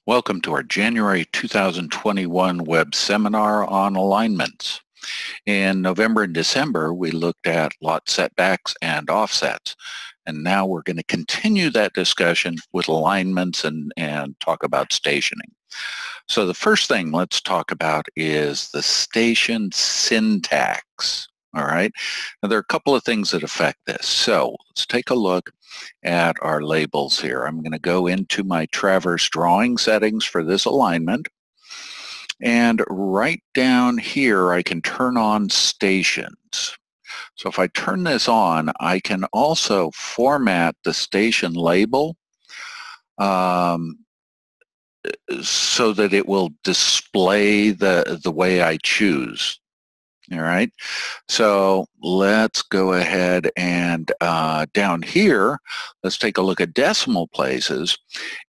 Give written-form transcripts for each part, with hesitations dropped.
Welcome to our January 2021 web seminar on alignments. In November and December, we looked at lot setbacks and offsets. And now we're going to continue that discussion with alignments and talk about stationing. So the first thing let's talk about is the station syntax. All right. Now there are a couple of things that affect this. So let's take a look at our labels here. I'm going to go into my traverse drawing settings for this alignment. And right down here, I can turn on stations. So if I turn this on, I can also format the station label so that it will display the way I choose. All right, so let's go ahead and down here, let's take a look at decimal places,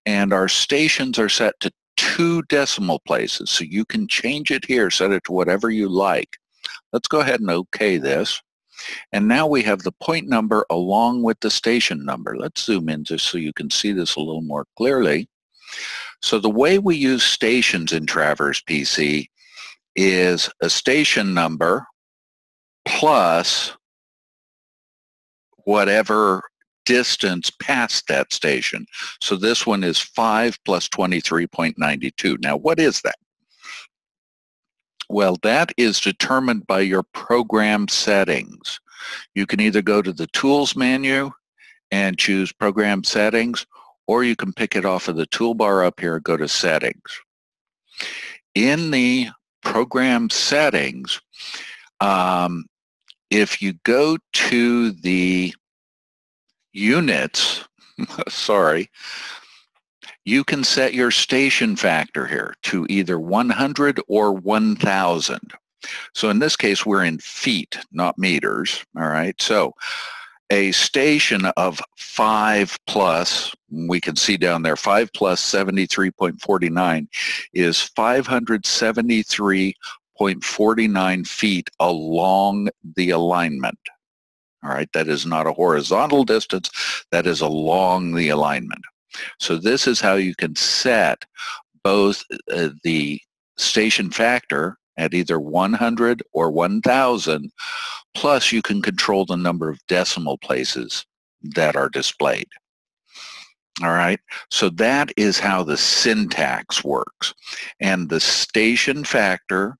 and our stations are set to 2 decimal places, so you can change it here, set it to whatever you like. Let's go ahead and OK this, and now we have the point number along with the station number. Let's zoom in just so you can see this a little more clearly. So the way we use stations in Traverse PC is a station number plus whatever distance past that station. So this one is 5 plus 23.92. Now what is that? Well, that is determined by your program settings. You can either go to the Tools menu and choose Program Settings, or you can pick it off of the toolbar up here and go to Settings. In the program settings, if you go to the units, sorry, you can set your station factor here to either 100 or 1,000. So in this case, we're in feet, not meters. All right. So a station of 5 plus, we can see down there, 5 plus 73.49 is 573.49 feet along the alignment. All right, that is not a horizontal distance, that is along the alignment. So this is how you can set both the station factor at either 100 or 1,000, plus you can control the number of decimal places that are displayed. All right, so that is how the syntax works. And the station factor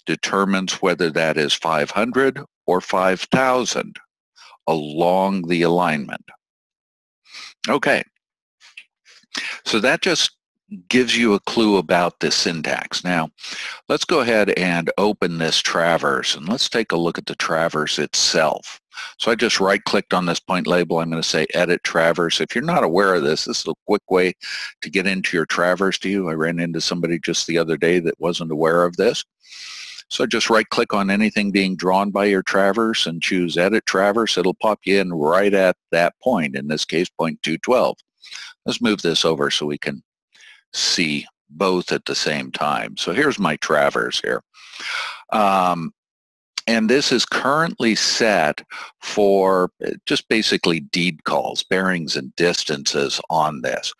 determines whether that is 500 or 5,000 along the alignment. Okay, so that just gives you a clue about the syntax. Now, let's go ahead and open this traverse, and let's take a look at the traverse itself. So I just right-clicked on this point label. I'm going to say Edit Traverse. If you're not aware of this, this is a quick way to get into your traverse view. I ran into somebody just the other day that wasn't aware of this. So just right-click on anything being drawn by your traverse and choose Edit Traverse. It'll pop you in right at that point, in this case, point 212. Let's move this over so we can see both at the same time. So here's my traverse here. And this is currently set for just basically deed calls, bearings and distances on this.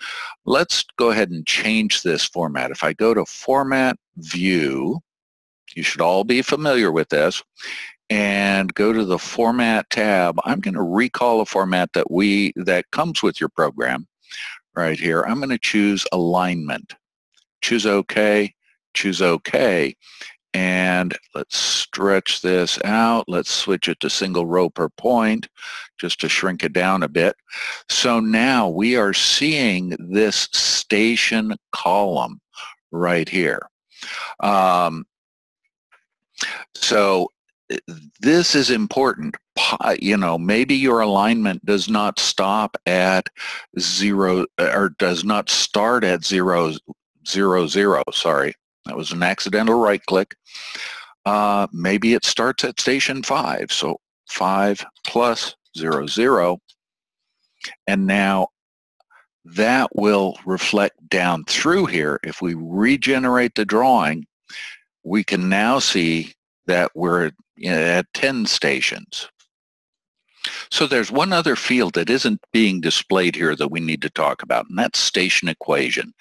Let's go ahead and change this format. If I go to Format, View, you should all be familiar with this, and go to the Format tab. I'm going to recall a format that comes with your program right here. I'm going to choose Alignment. Choose OK, choose OK, and let's stretch this out. Let's switch it to single row per point just to shrink it down a bit. So now we are seeing this station column right here. So this is important. You know, maybe your alignment does not stop at 0 or does not start at 0, 0, 0. Sorry, that was an accidental right click. Maybe it starts at station 5. So 5 plus 0, 0. And now that will reflect down through here. If we regenerate the drawing, we can now see that we're at 10 stations. So there's one other field that isn't being displayed here that we need to talk about, and that's station equation.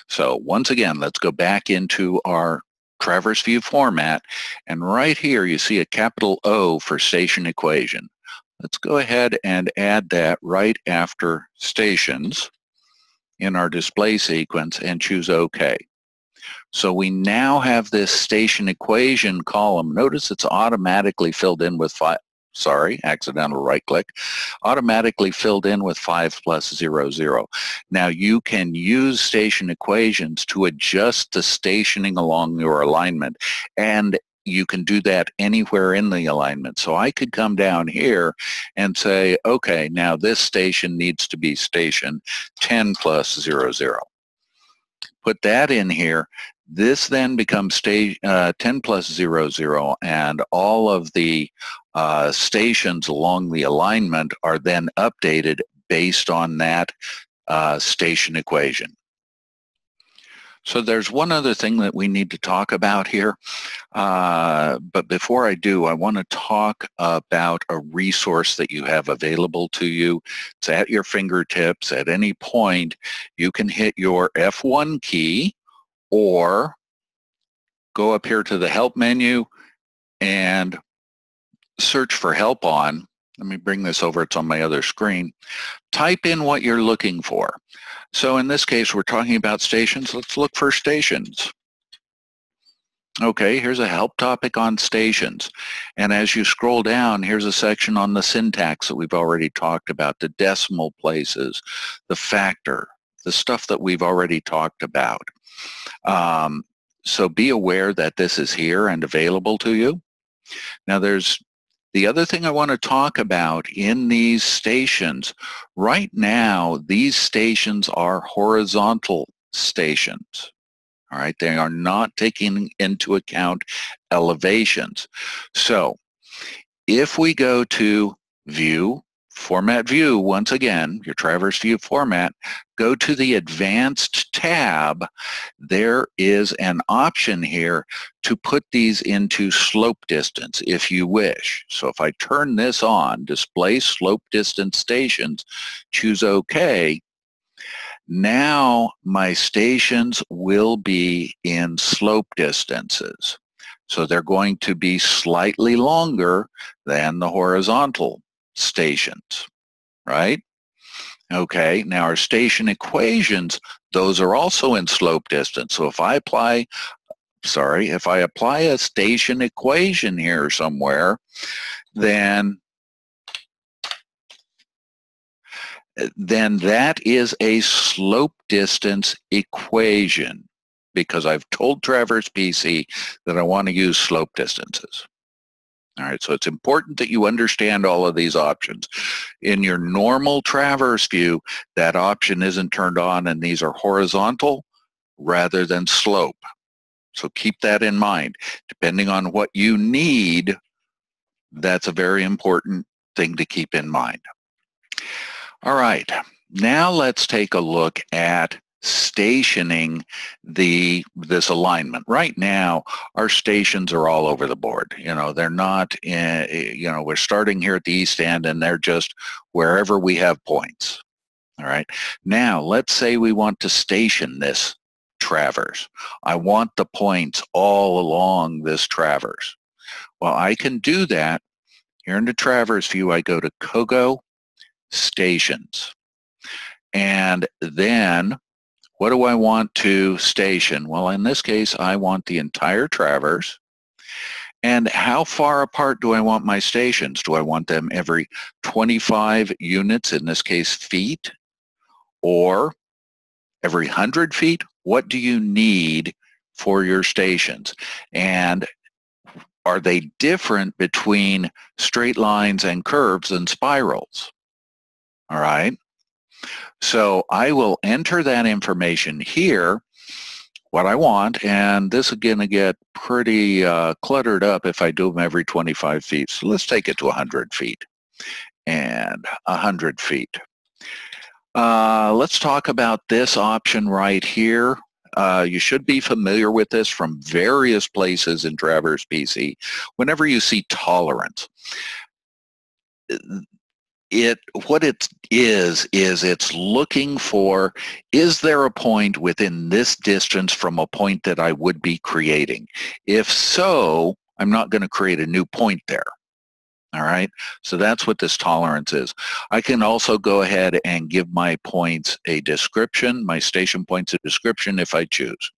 So once again, let's go back into our Traverse View format, and right here you see a capital O for station equation. Let's go ahead and add that right after stations in our display sequence and choose OK. So we now have this station equation column. Notice it's automatically filled in with accidental right click, automatically filled in with 5 plus 0, 0. Now you can use station equations to adjust the stationing along your alignment, and you can do that anywhere in the alignment. So I could come down here and say, okay, now this station needs to be station 10 plus 0, 0. Put that in here. This then becomes 10 plus 0, 0, and all of the stations along the alignment are then updated based on that station equation. So there's one other thing that we need to talk about here, but before I do, I want to talk about a resource that you have available to you. It's at your fingertips. At any point, you can hit your F1 key or go up here to the Help menu and search for Help On. Let me bring this over. It's on my other screen. Type in what you're looking for. So in this case, we're talking about stations. Let's look for stations. Okay, here's a help topic on stations. And as you scroll down, here's a section on the syntax that we've already talked about, the decimal places, the factor, the stuff that we've already talked about. So be aware that this is here and available to you. Now there's the other thing I want to talk about in these stations. Right now, these stations are horizontal stations. All right, they are not taking into account elevations. So if we go to View, Format View, once again, your Traverse View format, go to the Advanced tab, there is an option here to put these into slope distance if you wish. So if I turn this on, Display Slope Distance Stations, choose OK, now my stations will be in slope distances. So they're going to be slightly longer than the horizontal stations, right? Okay, now our station equations, those are also in slope distance. So if I apply a station equation here somewhere, then that is a slope distance equation because I've told Traverse PC that I want to use slope distances. All right, so it's important that you understand all of these options. In your normal Traverse view, that option isn't turned on, and these are horizontal rather than slope. So keep that in mind. Depending on what you need, that's a very important thing to keep in mind. All right, now let's take a look at stationing this alignment. Right now, our stations are all over the board. You know, they're not, we're starting here at the east end and they're just wherever we have points. All right, now let's say we want to station this traverse. I want the points all along this traverse. Well, I can do that. Here in the Traverse view, I go to COGO Stations. And then what do I want to station? Well, in this case, I want the entire traverse. And how far apart do I want my stations? Do I want them every 25 units, in this case feet, or every 100 feet? What do you need for your stations? And are they different between straight lines and curves and spirals? All right. So I will enter that information here, what I want, and this is going to get pretty cluttered up if I do them every 25 feet. So let's take it to 100 feet and 100 feet. Let's talk about this option right here. You should be familiar with this from various places in Traverse PC. Whenever you see tolerance, what it is it's looking for, is there a point within this distance from a point that I would be creating? If so, I'm not going to create a new point there. All right, so that's what this tolerance is. I can also go ahead and give my points a description, my station points a description if I choose.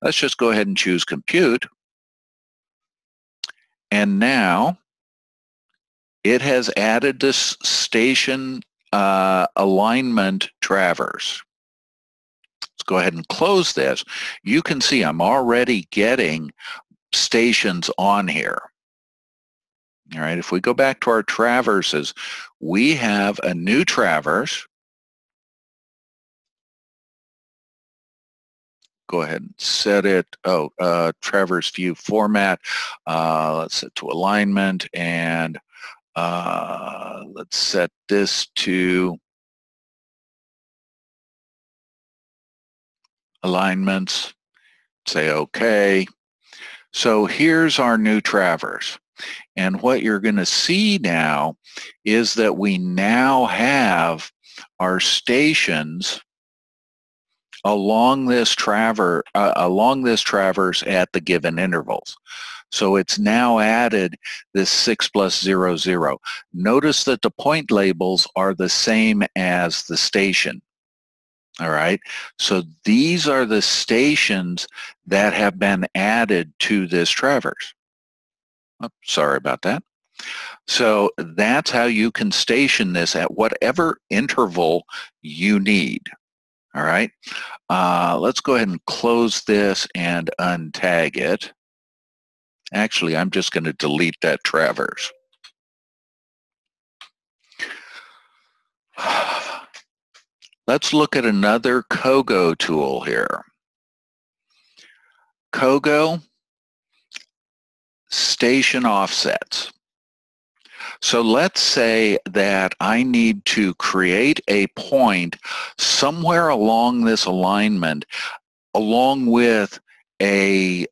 Let's just go ahead and choose compute. And now it has added this station alignment traverse. Let's go ahead and close this. You can see I'm already getting stations on here. All right, if we go back to our traverses, we have a new traverse. Go ahead and set it, traverse view format. Let's set to alignment, and let's set this to alignments. Say OK. So here's our new traverse. And what you're going to see now is that we now have our stations along this traverse at the given intervals. So it's now added this 6 plus 0, 0. Notice that the point labels are the same as the station. All right, so these are the stations that have been added to this traverse. Oh, sorry about that. So that's how you can station this at whatever interval you need. All right, let's go ahead and close this and untag it. Actually, I'm just going to delete that traverse. Let's look at another COGO tool here. COGO, station offsets. So let's say that I need to create a point somewhere along this alignment along with an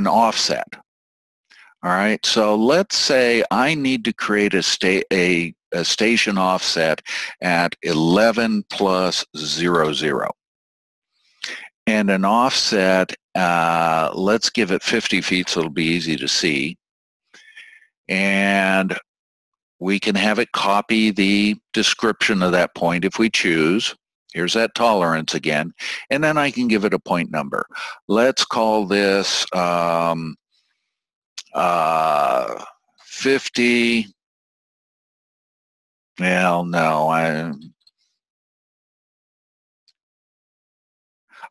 offset. All right, so let's say I need to create a station offset at 11 plus 0, 0. And an offset, let's give it 50 feet so it'll be easy to see. And we can have it copy the description of that point if we choose. Here's that tolerance again. And then I can give it a point number. Let's call this 50. Well, no,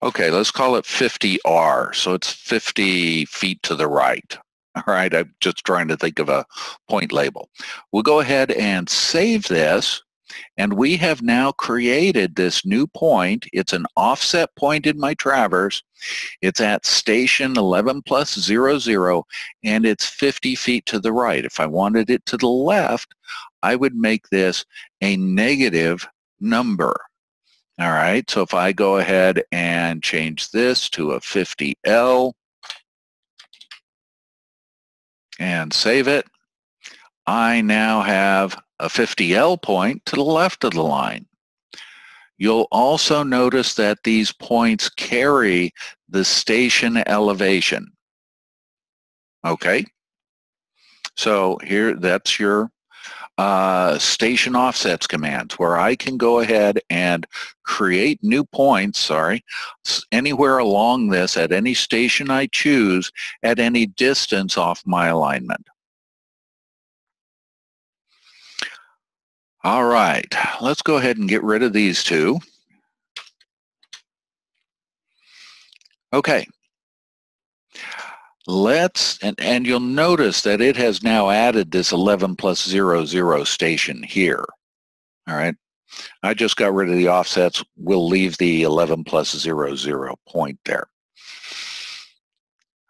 okay, let's call it 50R. So it's 50 feet to the right. All right, I'm just trying to think of a point label. We'll go ahead and save this. And we have now created this new point. It's an offset point in my traverse. It's at station 11 plus 0, 0, and it's 50 feet to the right. If I wanted it to the left, I would make this a negative number. All right, so if I go ahead and change this to a 50L and save it, I now have a 50L point to the left of the line. You'll also notice that these points carry the station elevation. Okay, so here, that's your station offsets commands, where I can go ahead and create new points, anywhere along this at any station I choose at any distance off my alignment. All right, let's go ahead and get rid of these two. Okay. And you'll notice that it has now added this 11 plus 0, 0 station here. All right. I just got rid of the offsets. We'll leave the 11 plus 0, 0 point there.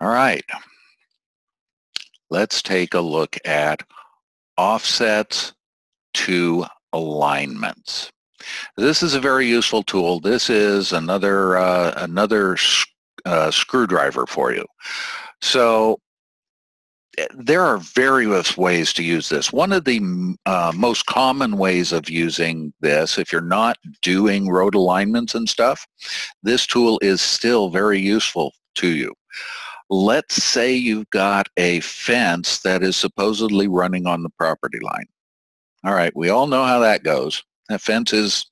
All right. Let's take a look at offsets to alignments. This is a very useful tool. This is another screwdriver for you. So there are various ways to use this. One of the most common ways of using this, if you're not doing road alignments and stuff, this tool is still very useful to you. Let's say you've got a fence that is supposedly running on the property line. All right, we all know how that goes. That fence is,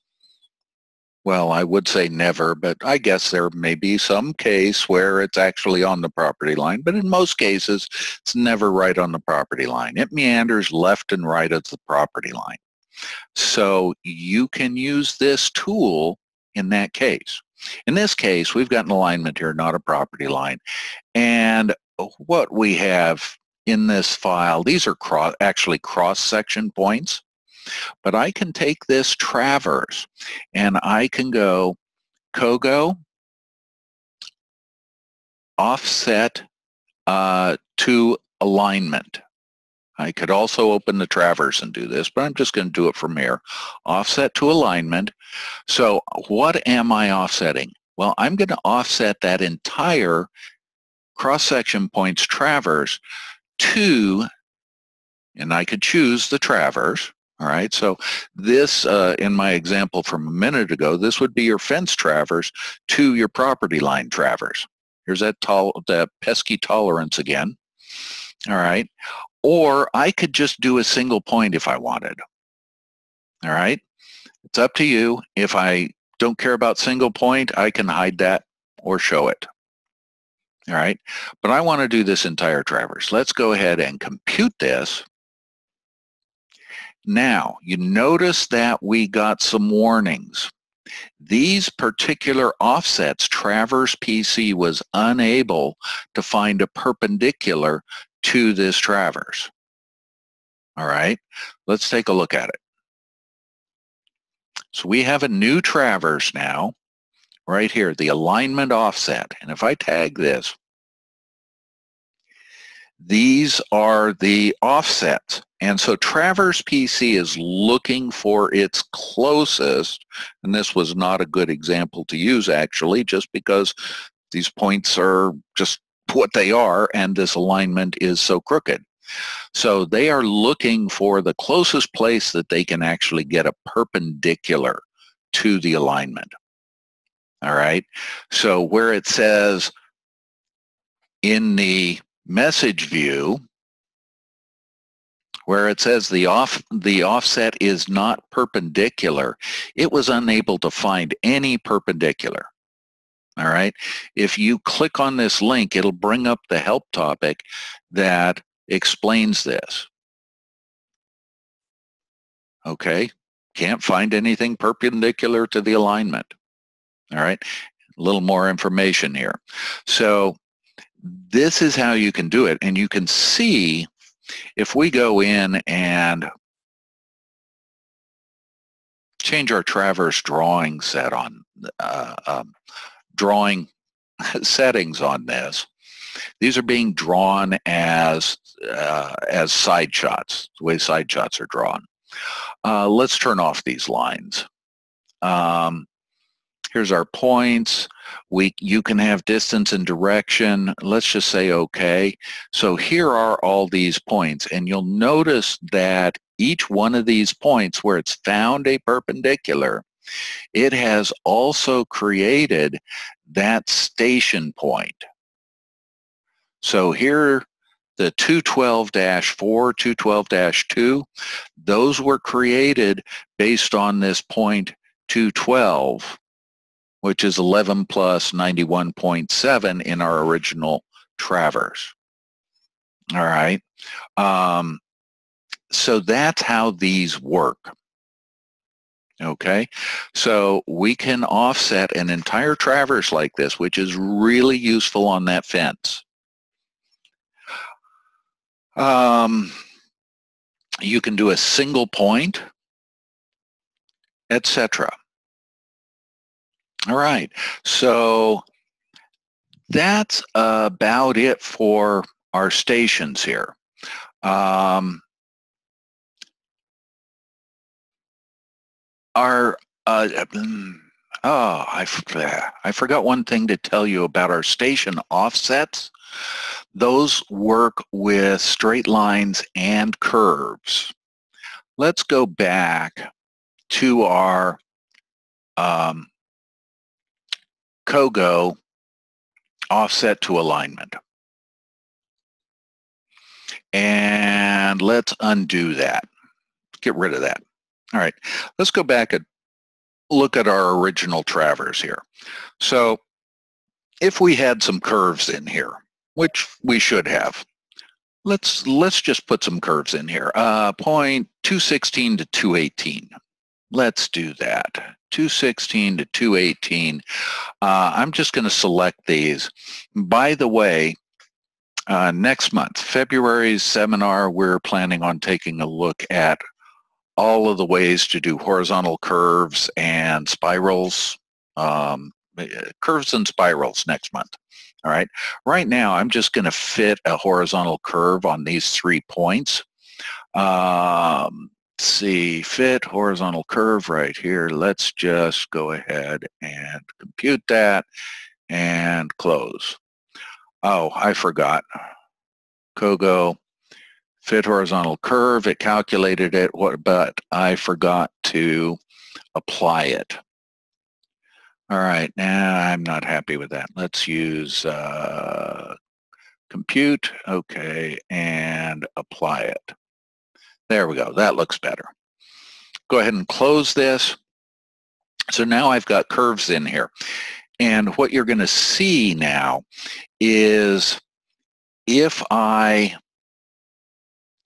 well, I would say never, but I guess there may be some case where it's actually on the property line, but in most cases, it's never right on the property line. It meanders left and right of the property line. So you can use this tool in that case. In this case, we've got an alignment here, not a property line. And what we have in this file, these are actually cross-section points. But I can take this traverse and I can go COGO, offset to alignment. I could also open the traverse and do this, but I'm just going to do it from here. Offset to alignment. So what am I offsetting? Well, I'm going to offset that entire cross-section points traverse to, and I could choose the traverse. All right, so this, in my example from a minute ago, this would be your fence traverse to your property line traverse. Here's that pesky tolerance again. All right, or I could just do a single point if I wanted. All right, it's up to you. If I don't care about single point, I can hide that or show it. All right, but I want to do this entire traverse. Let's go ahead and compute this. Now, you notice that we got some warnings. These particular offsets, Traverse PC was unable to find a perpendicular to this traverse. All right, let's take a look at it. So we have a new traverse now, right here, the alignment offset. And if I tag this, these are the offsets. And so Traverse PC is looking for its closest, and this was not a good example to use actually, just because these points are just what they are and this alignment is so crooked. So they are looking for the closest place that they can actually get a perpendicular to the alignment. All right, so where it says in the message view, where it says the offset is not perpendicular, it was unable to find any perpendicular. All right, if you click on this link, it'll bring up the help topic that explains this. Okay, can't find anything perpendicular to the alignment. All right, a little more information here. So this is how you can do it, and you can see if we go in and change our traverse drawing set on drawing settings on this, these are being drawn as side shots, the way side shots are drawn. Let's turn off these lines. Here's our points. You can have distance and direction. Let's just say okay. So here are all these points, and you'll notice that each one of these points where it's found a perpendicular, it has also created that station point. So here, the 212-4, 212-2, those were created based on this point 212, which is 11 plus 91.7 in our original traverse. All right. So that's how these work. Okay. So we can offset an entire traverse like this, which is really useful on that fence. You can do a single point, etc. All right, so that's about it for our stations here. Oh, I forgot one thing to tell you about our station offsets. Those work with straight lines and curves. Let's go back to our COGO offset to alignment. And let's undo that. Get rid of that. All right, let's go back and look at our original traverse here. So if we had some curves in here, which we should have, let's just put some curves in here. Point 216 to 218. Let's do that. 216 to 218. I'm just going to select these. By the way, next month, February's seminar, we're planning on taking a look at all of the ways to do horizontal curves and spirals, curves and spirals next month. All right. Right now, I'm just going to fit a horizontal curve on these 3 points. Let's see, fit horizontal curve right here. Let's just go ahead and compute that and close. Oh, I forgot. COGO, fit horizontal curve. It calculated it, but I forgot to apply it. All right, now I'm not happy with that. Let's use compute, okay, and apply it. There we go, that looks better. Go ahead and close this. So now I've got curves in here. And what you're gonna see now is if I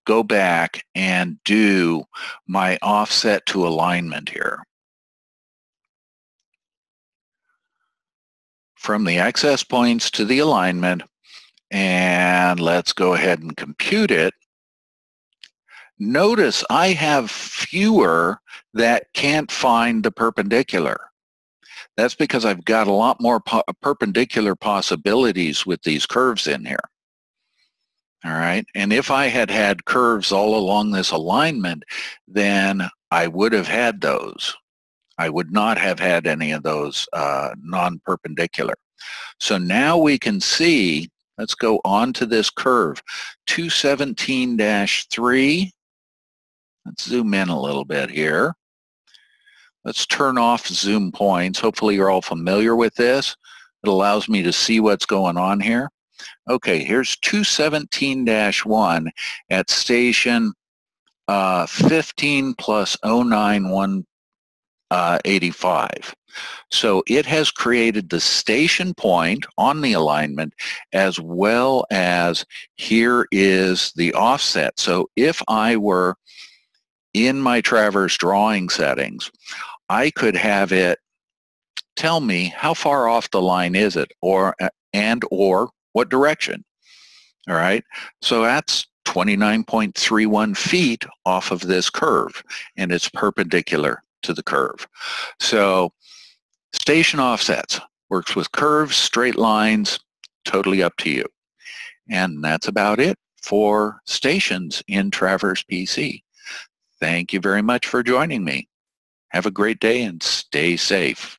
go back and do my offset to alignment here, from the access points to the alignment, and let's go ahead and compute it. Notice I have fewer that can't find the perpendicular. That's because I've got a lot more perpendicular possibilities with these curves in here. All right, and if I had had curves all along this alignment, then I would have had those. I would not have had any of those non-perpendicular. So now we can see, let's go on to this curve, 217-3. Let's zoom in a little bit here. Let's turn off zoom points. Hopefully you're all familiar with this. It allows me to see what's going on here. Okay, here's 217-1 at station 15 plus 09185. So it has created the station point on the alignment, as well as here is the offset. So if I were in my traverse drawing settings, I could have it tell me how far off the line is it, or what direction. All right, so that's 29.31 feet off of this curve, and it's perpendicular to the curve. So station offsets works with curves, straight lines, totally up to you. And that's about it for stations in Traverse PC. Thank you very much for joining me. Have a great day and stay safe.